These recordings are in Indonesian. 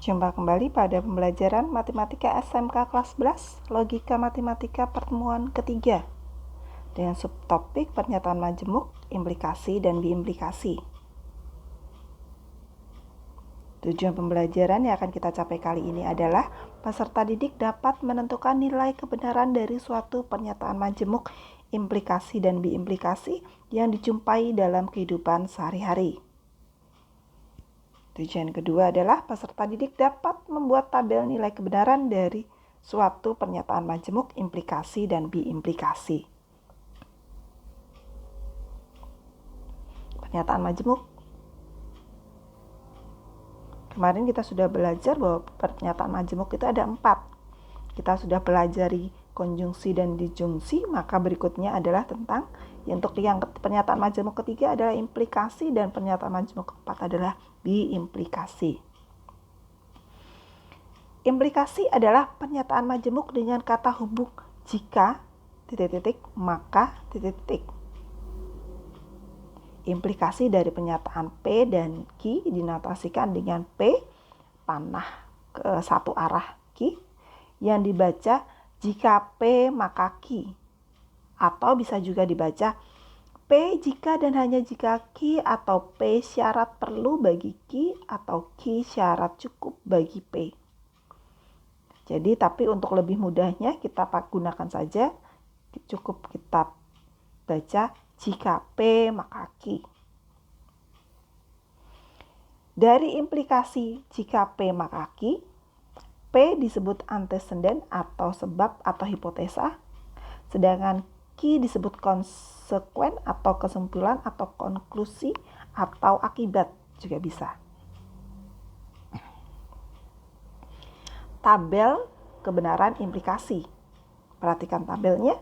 Jumpa kembali pada pembelajaran Matematika SMK kelas 11, Logika Matematika pertemuan ketiga, dengan subtopik pernyataan majemuk, implikasi, dan biimplikasi. Tujuan pembelajaran yang akan kita capai kali ini adalah peserta didik dapat menentukan nilai kebenaran dari suatu pernyataan majemuk, implikasi, dan biimplikasi yang dijumpai dalam kehidupan sehari-hari. Tujuan kedua adalah peserta didik dapat membuat tabel nilai kebenaran dari suatu pernyataan majemuk, implikasi, dan biimplikasi. Pernyataan majemuk. Kemarin kita sudah belajar bahwa pernyataan majemuk itu ada 4. Kita sudah pelajari konjungsi dan disjungsi, maka berikutnya adalah tentang untuk yang pernyataan majemuk ketiga adalah implikasi dan pernyataan majemuk keempat adalah biimplikasi. Implikasi adalah pernyataan majemuk dengan kata hubung jika maka Implikasi dari pernyataan P dan Q dinotasikan dengan P panah ke satu arah Q yang dibaca jika P maka Q, atau bisa juga dibaca P jika dan hanya jika Q, atau P syarat perlu bagi Q, atau Q syarat cukup bagi P. Jadi tapi untuk lebih mudahnya kita gunakan saja, cukup kita baca jika P maka Q. Dari implikasi jika P maka Q, P disebut anteseden atau sebab atau hipotesa, sedangkan Q disebut konsekuen atau kesimpulan atau konklusi atau akibat juga bisa. Tabel kebenaran implikasi. Perhatikan tabelnya.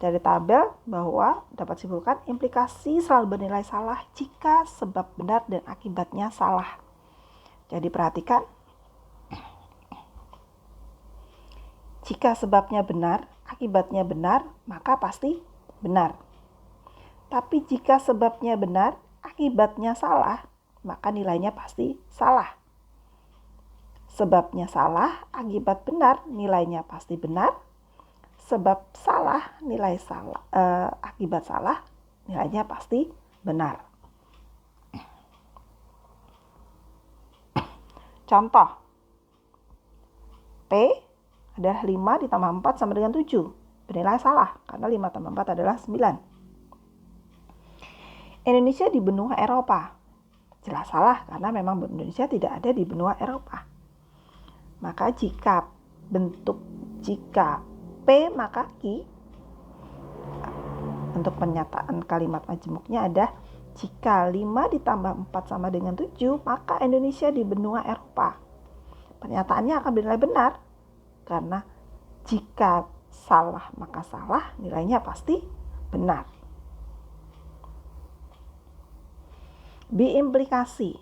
Dari tabel bahwa dapat simpulkan implikasi selalu bernilai salah jika sebab benar dan akibatnya salah. Jadi perhatikan, jika sebabnya benar, akibatnya benar, maka pasti benar. Tapi jika sebabnya benar, akibatnya salah, maka nilainya pasti salah. Sebabnya salah, akibat benar, nilainya pasti benar. Sebab salah, akibat salah, nilainya pasti benar. Contoh, P adalah 5 ditambah 4 sama dengan 7. Bernilai salah, karena 5 tambah 4 adalah 9. Indonesia di benua Eropa. Jelas salah, karena memang Indonesia tidak ada di benua Eropa. Maka jika P maka Q, untuk pernyataan kalimat majemuknya ada jika 5 ditambah 4 sama dengan 7, maka Indonesia di benua Eropa. Pernyataannya akan bernilai benar, karena jika salah maka salah, nilainya pasti benar. Biimplikasi.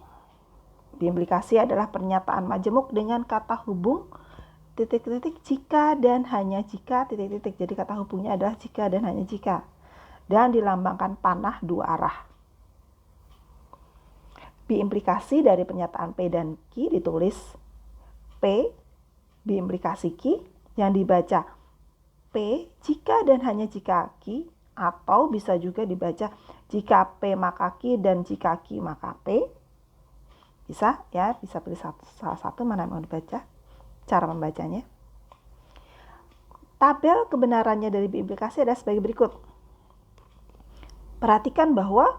Biimplikasi adalah pernyataan majemuk dengan kata hubung jika dan hanya jika Jadi kata hubungnya adalah jika dan hanya jika, dan dilambangkan panah dua arah. Biimplikasi dari pernyataan P dan Q ditulis P biimplikasi Q yang dibaca P jika dan hanya jika Q, atau bisa juga dibaca jika P maka Q dan jika Q maka P. Bisa pilih salah satu mana yang mau dibaca. Cara membacanya. Tabel kebenarannya dari biimplikasi adalah sebagai berikut. Perhatikan bahwa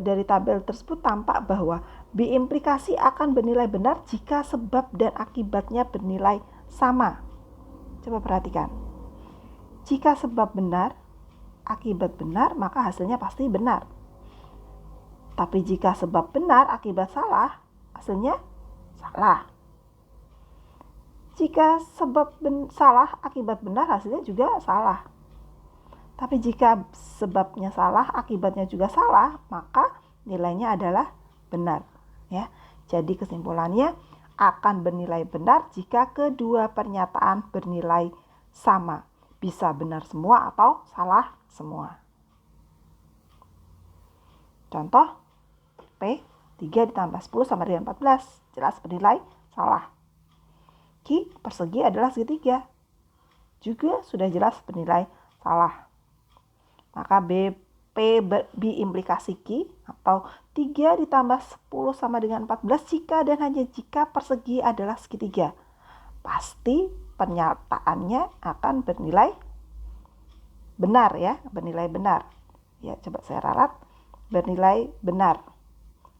dari tabel tersebut tampak bahwa biimplikasi akan bernilai benar jika sebab dan akibatnya bernilai sama. Coba perhatikan. Jika sebab benar, akibat benar, maka hasilnya pasti benar. Tapi jika sebab benar, akibat salah, hasilnya salah. Jika sebab salah, akibat benar, hasilnya juga salah. Tapi jika sebabnya salah, akibatnya juga salah, maka nilainya adalah benar. Ya. Jadi kesimpulannya akan bernilai benar jika kedua pernyataan bernilai sama. Bisa benar semua atau salah semua. Contoh P 3 ditambah 10 sama dengan 14. Jelas bernilai salah. Q persegi adalah segitiga. Juga sudah jelas bernilai salah. Maka B implikasi Q atau 3 ditambah 10 sama dengan 14 jika dan hanya jika persegi adalah segitiga. Pasti pernyataannya akan bernilai benar ya, bernilai benar. Ya, coba saya ralat, bernilai benar.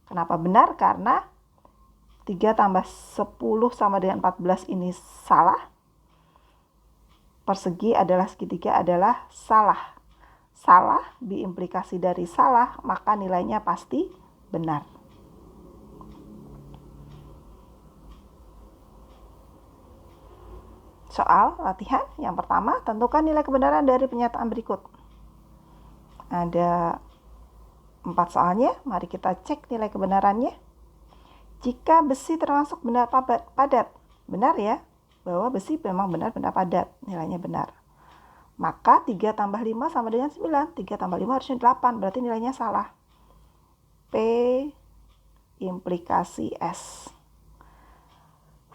Kenapa benar? Karena 3 tambah 10 sama dengan 14 ini salah. Persegi adalah segitiga adalah salah. Salah diimplikasi dari salah, maka nilainya pasti benar. Soal latihan yang pertama, tentukan nilai kebenaran dari pernyataan berikut. Ada 4 soalnya, mari kita cek nilai kebenarannya. Jika besi termasuk benda padat, benar ya, bahwa besi memang benar benda padat, nilainya benar. Maka 3 tambah 5 sama dengan 9, 3 tambah 5 harusnya 8, berarti nilainya salah. P implikasi S.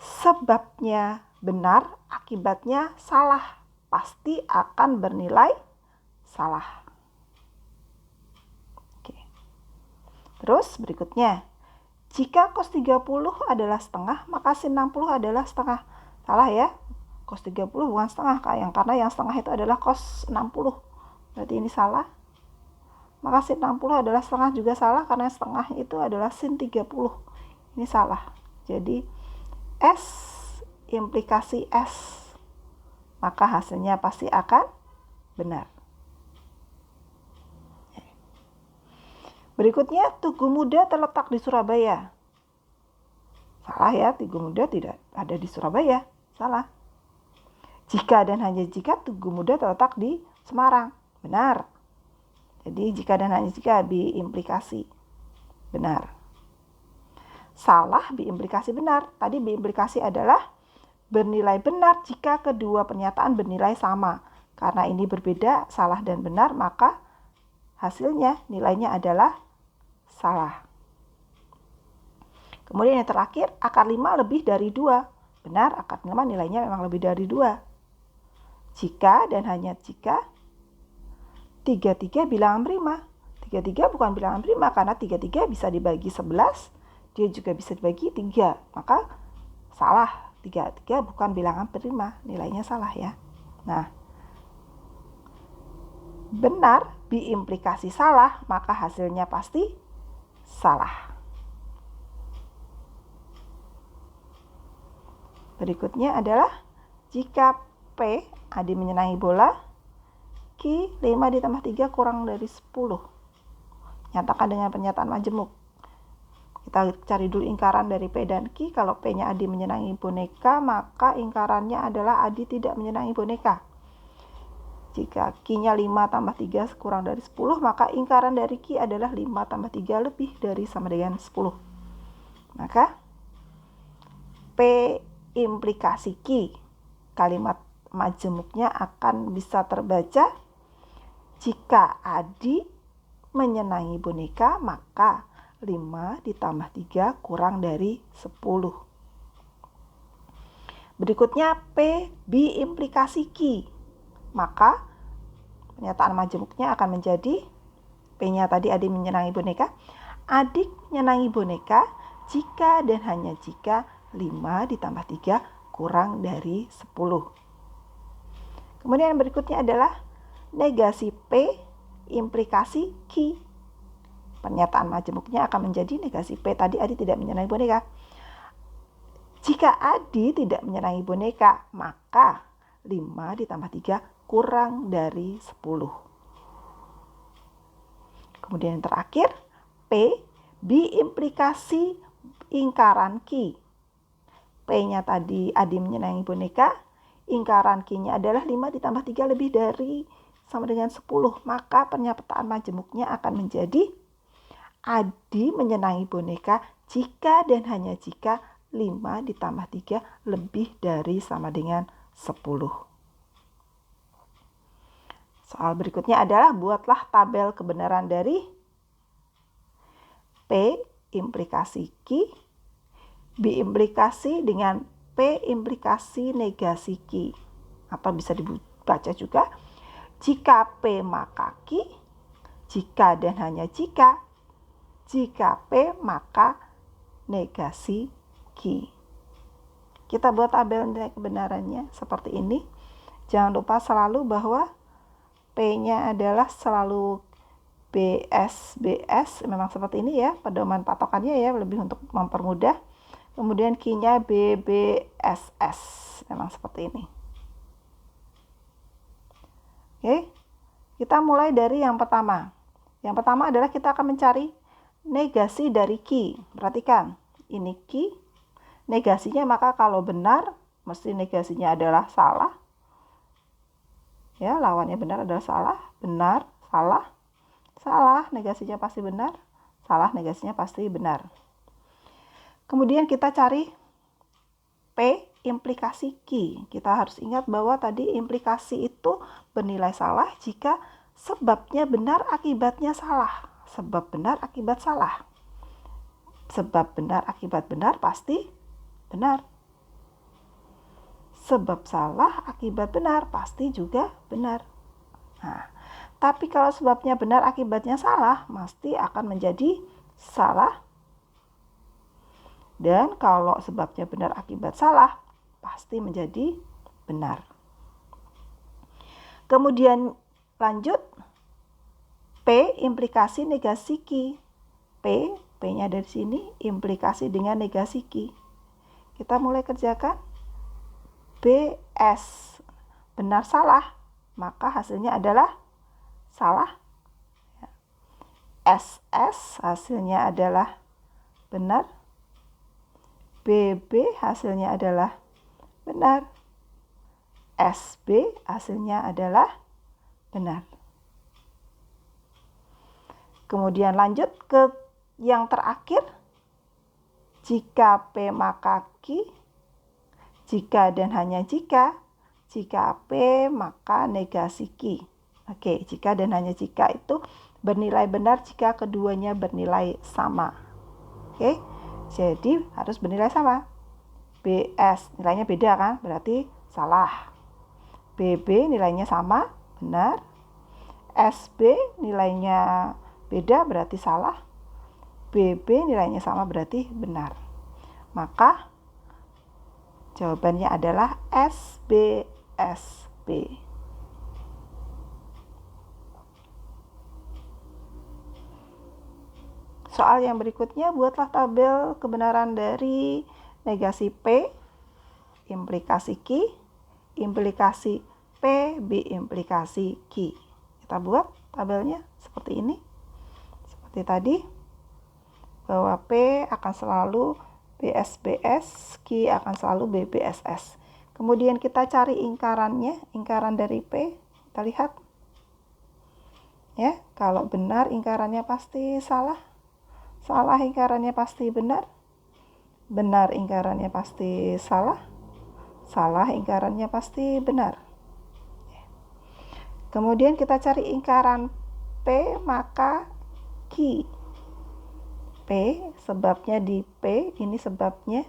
Sebabnya benar, akibatnya salah, pasti akan bernilai salah. Oke. Terus berikutnya, jika cos 30 adalah setengah, maka sin 60 adalah setengah. Salah ya, cos 30 bukan setengah, karena yang setengah itu adalah cos 60. Berarti ini salah. Maka sin 60 adalah setengah juga salah, karena setengah itu adalah sin 30. Ini salah. Jadi S implikasi S, maka hasilnya pasti akan benar. Berikutnya, Tugu Muda terletak di Surabaya. Salah ya, Tugu Muda tidak ada di Surabaya. Salah. Jika dan hanya jika Tugu Muda terletak di Semarang. Benar. Jadi jika dan hanya jika biimplikasi. Benar. Salah biimplikasi benar. Tadi biimplikasi adalah bernilai benar jika kedua pernyataan bernilai sama. Karena ini berbeda, salah dan benar, maka hasilnya nilainya adalah salah. Kemudian yang terakhir, akar 5 lebih dari 2. Benar, akar 5 nilainya memang lebih dari 2. Jika dan hanya jika 33 bilangan prima. 33 bukan bilangan prima karena 33 bisa dibagi 11, dia juga bisa dibagi 3. Maka salah, 33 bukan bilangan prima, nilainya salah ya. Nah, benar biimplikasi salah, maka hasilnya pasti salah. Berikutnya adalah jika P, Adi menyenangi bola, Q 5 ditambah 3 kurang dari 10. Nyatakan dengan pernyataan majemuk. Kita cari dulu ingkaran dari P dan Q. Kalau P-nya Adi menyenangi boneka, maka ingkarannya adalah Adi tidak menyenangi boneka. Jika Q-nya 5 tambah 3 kurang dari 10, maka ingkaran dari Q adalah 5 tambah 3 lebih dari sama dengan 10. Maka P implikasi Q, kalimat majemuknya akan bisa terbaca, jika Adi menyenangi boneka, maka 5 ditambah 3 kurang dari 10. Berikutnya P biimplikasi Q. Maka pernyataan majemuknya akan menjadi, P-nya tadi Adi menyenangi boneka, Adik menyenangi boneka jika dan hanya jika 5 ditambah 3 kurang dari 10. Kemudian yang berikutnya adalah negasi P implikasi Q. Pernyataan majemuknya akan menjadi negasi P. Tadi Adi tidak menyenangi boneka. Jika Adi tidak menyenangi boneka, maka 5 ditambah 3 kurang dari 10. Kemudian yang terakhir, P biimplikasi ingkaran Q. P-nya tadi Adi menyenangi boneka, ingkaran Q-nya adalah 5 ditambah 3 lebih dari sama dengan 10. Maka pernyataan majemuknya akan menjadi Adi menyenangi boneka jika dan hanya jika 5 ditambah 3 lebih dari sama dengan 10. Soal berikutnya adalah buatlah tabel kebenaran dari P implikasi Q, B implikasi dengan P implikasi negasi Q. Atau bisa dibaca juga, jika P maka Q, jika dan hanya jika P maka negasi Q. Kita buat tabel nilai kebenarannya seperti ini. Jangan lupa selalu bahwa P-nya adalah selalu BS, memang seperti ini ya, pedoman patokannya ya, lebih untuk mempermudah. Kemudian Q-nya BBSS, memang seperti ini. Oke, kita mulai dari yang pertama. Yang pertama adalah kita akan mencari negasi dari Q. Perhatikan, ini Q. Negasinya maka kalau benar, mesti negasinya adalah salah. Ya, lawannya benar adalah salah. Benar, salah. Salah, negasinya pasti benar. Salah, negasinya pasti benar. Kemudian kita cari P implikasi Q. Kita harus ingat bahwa tadi implikasi itu bernilai salah jika sebabnya benar, akibatnya salah. Sebab benar, akibat salah. Sebab benar, akibat benar pasti benar. Sebab salah, akibat benar pasti juga benar. Nah, tapi kalau sebabnya benar, akibatnya salah, pasti akan menjadi salah. Dan kalau sebabnya benar, akibat salah, pasti menjadi benar. Kemudian lanjut, P implikasi negasi Q. P-nya dari sini implikasi dengan negasi Q. Kita mulai kerjakan. BS benar salah, maka hasilnya adalah salah. SS hasilnya adalah benar. BB hasilnya adalah benar. SB hasilnya adalah benar. Kemudian lanjut ke yang terakhir. Jika P maka Q, jika dan hanya jika P maka negasi Q. Oke, jika dan hanya jika itu bernilai benar jika keduanya bernilai sama. Oke, jadi harus bernilai sama. BS nilainya beda kan, berarti salah. BB nilainya sama, benar. SB nilainya beda, berarti salah. BB nilainya sama, berarti benar. Maka jawabannya adalah SBSB. Soal yang berikutnya, buatlah tabel kebenaran dari negasi P, implikasi Q, implikasi P, B implikasi Q. Kita buat tabelnya seperti ini. Seperti tadi, bahwa P akan selalu BSBS, Q akan selalu BBSS. Kemudian kita cari ingkarannya, ingkaran dari P. Kita lihat. Ya, kalau benar ingkarannya pasti salah. Salah ingkarannya pasti benar. Benar ingkarannya pasti salah. Salah ingkarannya pasti benar. Kemudian kita cari ingkaran P maka Q. P, sebabnya di P, ini sebabnya.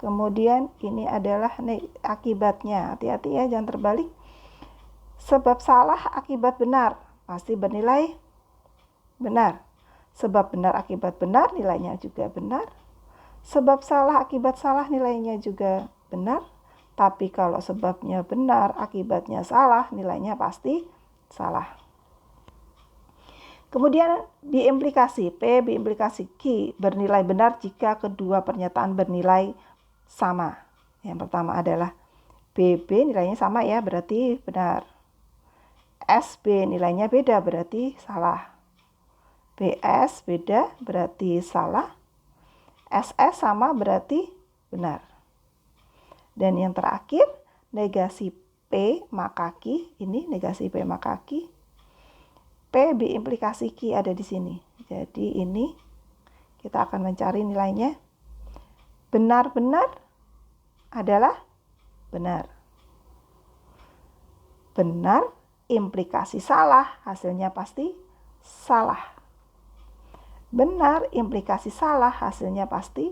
Kemudian ini adalah akibatnya. Hati-hati ya, jangan terbalik. Sebab salah, akibat benar, pasti bernilai benar. Sebab benar, akibat benar, nilainya juga benar. Sebab salah, akibat salah, nilainya juga benar. Tapi kalau sebabnya benar, akibatnya salah, nilainya pasti salah. Kemudian B implikasi P, B implikasi Q bernilai benar jika kedua pernyataan bernilai sama. Yang pertama adalah BB nilainya sama ya, berarti benar. SB nilainya beda, berarti salah. BS beda, berarti salah. SS sama, berarti benar. Dan yang terakhir, negasi P maka Q, ini negasi P maka Q. P, B implikasi Q ada di sini. Jadi ini kita akan mencari nilainya. Benar-benar adalah benar. Benar implikasi salah, hasilnya pasti salah. benar, implikasi salah, hasilnya pasti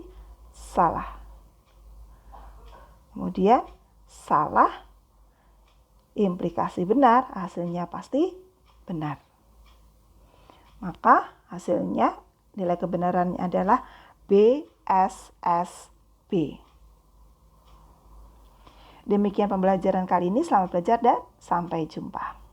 salah. Kemudian salah, implikasi benar, hasilnya pasti benar. Maka hasilnya nilai kebenarannya adalah BSSB. Demikian pembelajaran kali ini. Selamat belajar dan sampai jumpa.